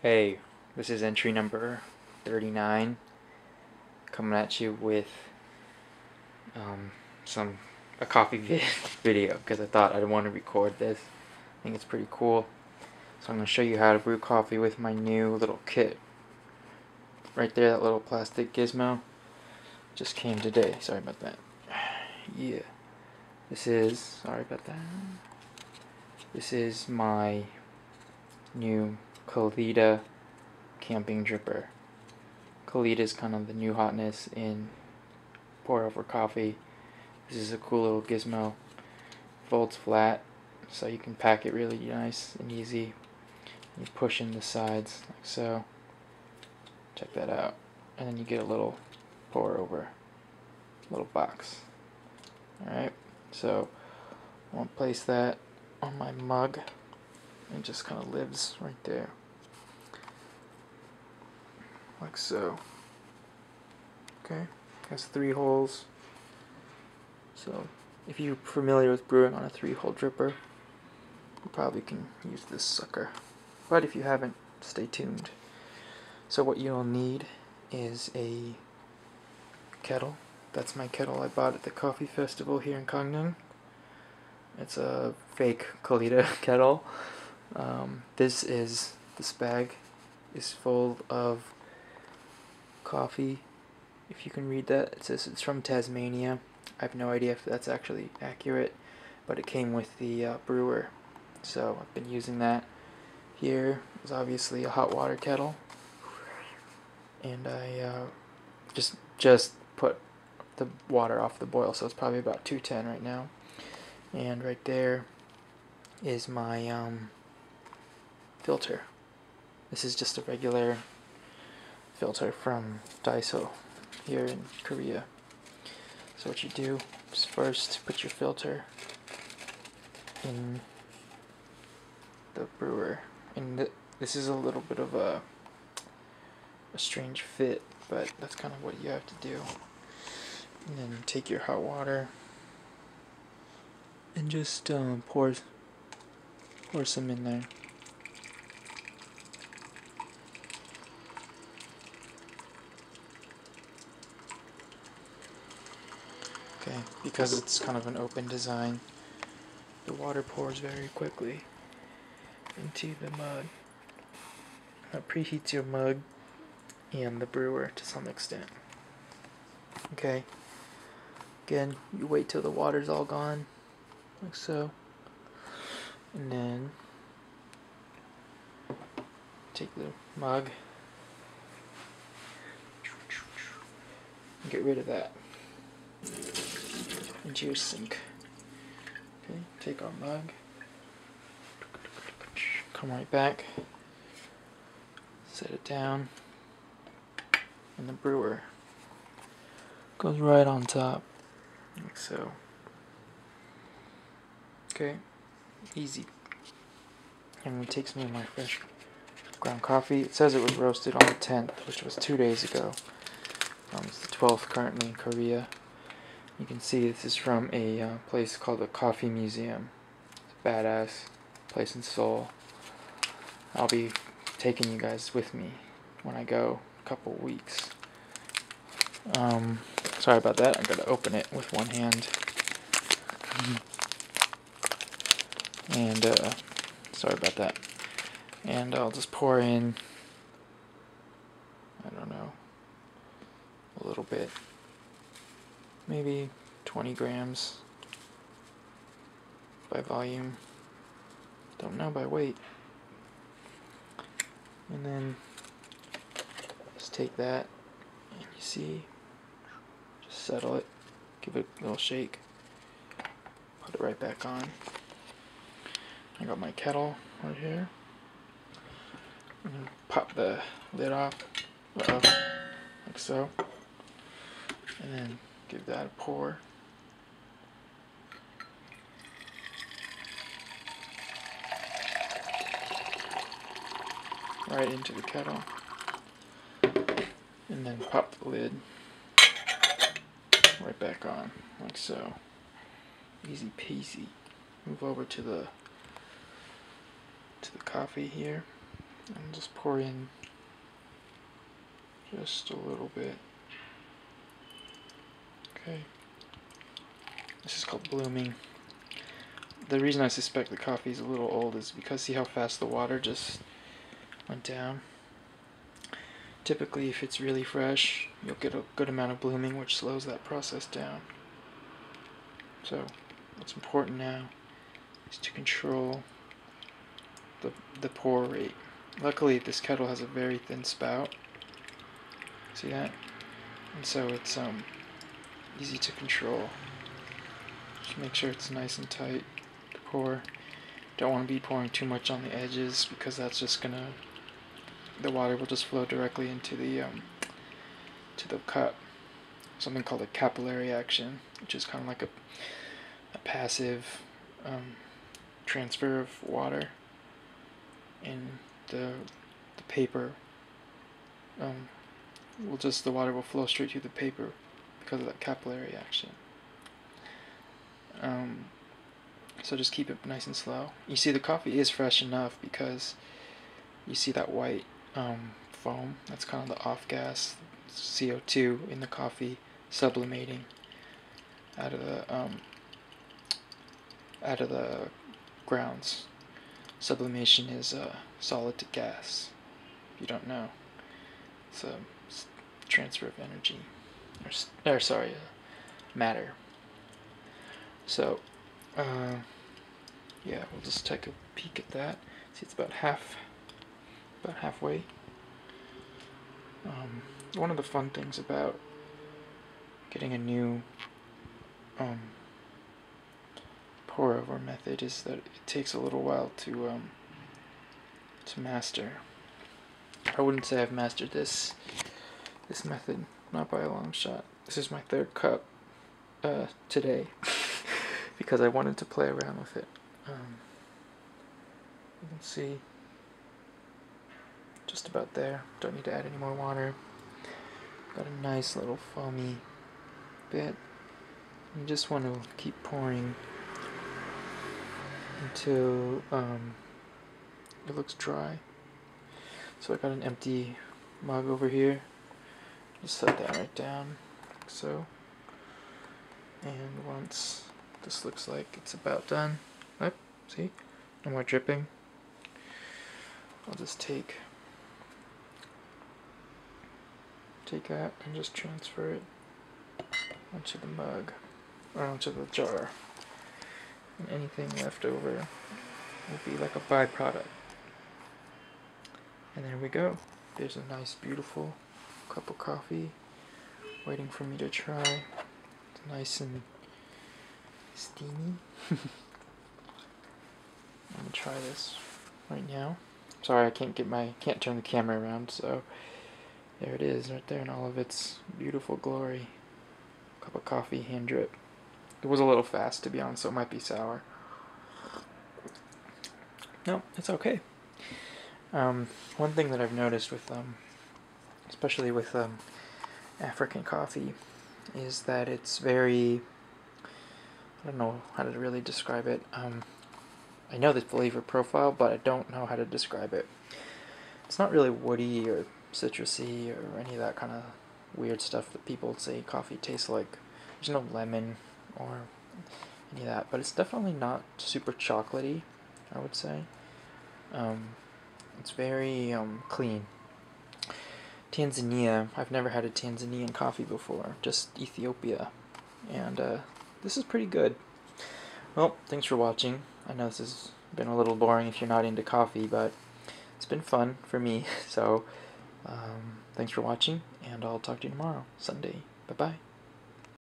Hey, this is entry number 39, coming at you with some a coffee video because I thought I'd want to record this. I think it's pretty cool. So I'm going to show you how to brew coffee with my new little kit. Right there, that little plastic gizmo just came today. Sorry about that. Yeah. Sorry about that. This is my new Kalita Camping Dripper. Kalita is kind of the new hotness in pour over coffee. This is a cool little gizmo. Folds flat, so you can pack it really nice and easy. You push in the sides like so. Check that out. And then you get a little pour over little box. Alright, so I'm going to place that on my mug. It just kind of lives right there. Like so. Okay, has 3 holes. So if you're familiar with brewing on a 3-hole dripper, you probably can use this sucker. But if you haven't, stay tuned. So what you'll need is a kettle. That's my kettle I bought at the coffee festival here in Gangneung. It's a fake Kalita kettle. This bag is full of coffee. If you can read that, it says it's from Tasmania. I have no idea if that's actually accurate, but it came with the brewer, so I've been using that. Here is obviously a hot water kettle, and I just put the water off the boil, so it's probably about 210 right now. And right there is my filter. This is just a regular filter from Daiso here in Korea. So what you do is first put your filter in the brewer. And this is a little bit of a strange fit, but that's kind of what you have to do. And then take your hot water and just pour some in there. Okay, because it's kind of an open design, the water pours very quickly into the mug. That preheats your mug and the brewer to some extent. Okay, again, you wait till the water's all gone, like so, and then take the mug and get rid of that into your sink. Okay, take our mug, come right back, set it down, and the brewer goes right on top, like so. Okay, easy. And it takes me my fresh ground coffee. It says it was roasted on the 10th, which was 2 days ago. It's the 12th currently in Korea. You can see this is from a place called the Coffee Museum. It's a badass place in Seoul. I'll be taking you guys with me when I go in a couple weeks. Sorry about that. I gotta open it with one hand. And sorry about that. And I'll just pour in, I don't know, a little bit. Maybe 20 grams by volume. Don't know by weight. And then just take that, and you see, just settle it, give it a little shake, put it right back on. I got my kettle right here. And pop the lid off, like so, and then give that a pour. Right into the kettle, and then pop the lid right back on, like so. Easy peasy. Move over to the coffee here. And just pour in just a little bit. Okay. This is called blooming. The reason I suspect the coffee is a little old is because see how fast the water just went down? Typically, if it's really fresh, you'll get a good amount of blooming, which slows that process down. So, what's important now is to control the pour rate. Luckily, this kettle has a very thin spout. See that? And so it's easy to control. Just make sure it's nice and tight to pour. Don't want to be pouring too much on the edges because that's just gonna, the water will just flow directly into the cup. Something called a capillary action, which is kind of like a passive transfer of water in the paper. The water will flow straight through the paper because of that capillary action. So just keep it nice and slow. You see the coffee is fresh enough because you see that white foam. That's kind of the off gas, CO2 in the coffee sublimating out of the grounds. Sublimation is solid to gas. If you don't know, it's a transfer of energy, matter. So, yeah, we'll just take a peek at that. See, it's about halfway. One of the fun things about getting a new pour over method is that it takes a little while to master. I wouldn't say I've mastered this method, not by a long shot. This is my third cup today because I wanted to play around with it. You can see just about there. Don't need to add any more water. Got a nice little foamy bit. You just want to keep pouring until it looks dry. So I got an empty mug over here. Just set that right down, like so. And once this looks like it's about done, see, no more dripping. I'll just take that and just transfer it onto the mug or onto the jar. And anything left over will be like a byproduct. And there we go. There's a nice, beautiful cup of coffee waiting for me to try. It's nice and steamy. I'm gonna try this right now. Sorry, I can't turn the camera around, so there it is, right there in all of its beautiful glory. Cup of coffee, hand drip. It was a little fast, to be honest, so it might be sour. No, it's okay. One thing that I've noticed with, especially with African coffee, is that it's very, I don't know how to really describe it. I know the flavor profile, but I don't know how to describe it. It's not really woody or citrusy or any of that kind of weird stuff that people say coffee tastes like. There's no lemon or any of that, but it's definitely not super chocolatey, I would say. It's very clean. Tanzania, I've never had a Tanzanian coffee before, just Ethiopia, and this is pretty good. Well, thanks for watching. I know this has been a little boring if you're not into coffee, but it's been fun for me, so thanks for watching, and I'll talk to you tomorrow, Sunday. Bye-bye.